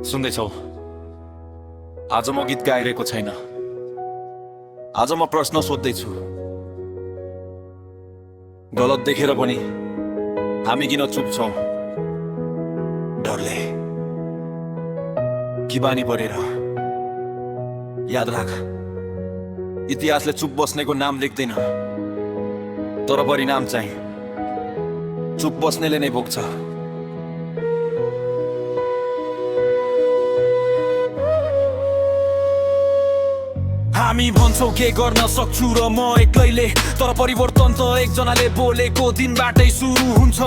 सुन्दैछौ? आज म गीत गाइरहेको छैन। आज म प्रश्न सोध्दैछु। गलत देखेर पनि हामी किन चुप छौं? डरले कि बानी परेर? याद राख, इतिहासले चुप बस्नेको नाम लेख्दैन, तर परिणाम चाहिँ चुप बस्नेले नै भोग्छ। हामी भन्छौ के गर्न सक्छु र म एक्लैले, तर परिवर्तन त एकजनाले बोलेको दिनबाटै सुरु हुन्छ।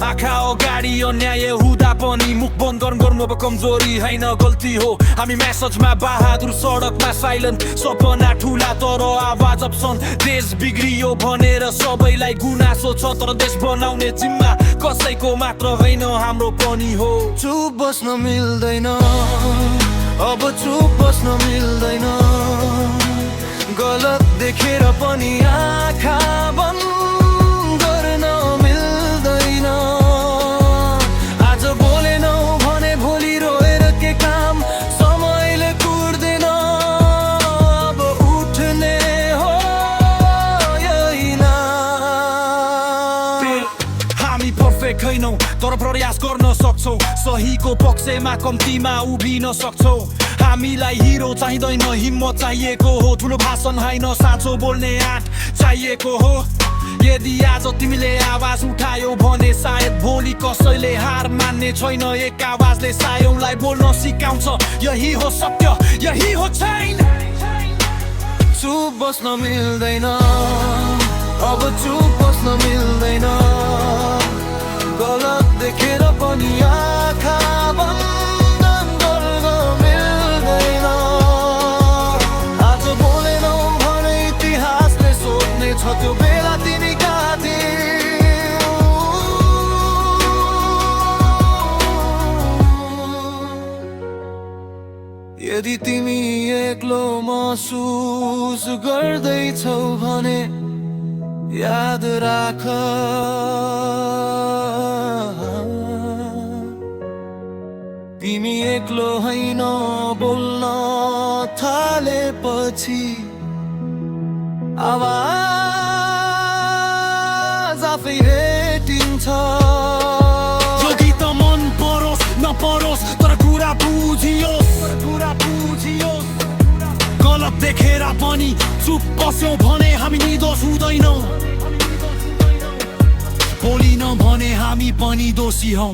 आँखा अगाडि अन्याय हुँदा पनि मुख बन्द गर्नु अब कमजोरी हैन, गल्ती हो। हामी मेसेजमा बहादुर, सडकमा साइलेन्ट, सपना ठुला तर आवाज अप्सन। देश बिग्रियो भनेर सबैलाई गुनासो छ, तर देश बनाउने जिम्मा कसैको मात्र होइन, हाम्रो पनि हो। चुप बस्न मिल्दैन, अब चुप बस्न मिल्दैन। गलत देखेर पनि आँखा बन्द गर्न मिल्दैन। आज बोलेनौ भने भोलि रोएर के काम? समयले कुर्दैन, अब उठ्ने हो यही नाम। हामी पर्फेक्ट छैनौ, तर प्रयास गर्न सक्छौ। सहीको पक्षमा कम्तीमा उभिन सक्छौ। हामीलाई हिरो चाहिँदैन, हिम्मत चाहिएको हो। ठुलो भाषण हैन, साँचो बोल्ने आँट चाहिएको हो। यदि आज तिमीले आवाज उठायो भने सायद भोलि कसैले हार मान्ने छैन। एक आवाजले सयौंलाई बोल्न सिकाउँछ, यही हो सत्य, यही हो छैन। चुप बस्न मिल्दैन, अब चुप बस्न मिल्दैन। गलत देखेर पनि आँखा बन्द गर्न मिल्दैन। आज बोलेनौ भने इतिहासले सोध्ने छ, त्यो बेला तिमी कहाँ थियौ? यदि तिमी एक्लो महसुस गर्दैछौ भने याद राख, तिमी एक्लो हैन। बोल्न थालेपछि आवाज आफै भेटिन्छ। यो गीत मन परोस् नपरोस्, तर कुरा बुझियोस्, कुरा बुझियोस्। गलत देखेर पनि चुप बस्यौं भने हामी निर्दोष हुँदैनौं। बोलिन भने हामी पनि दोषी हौं।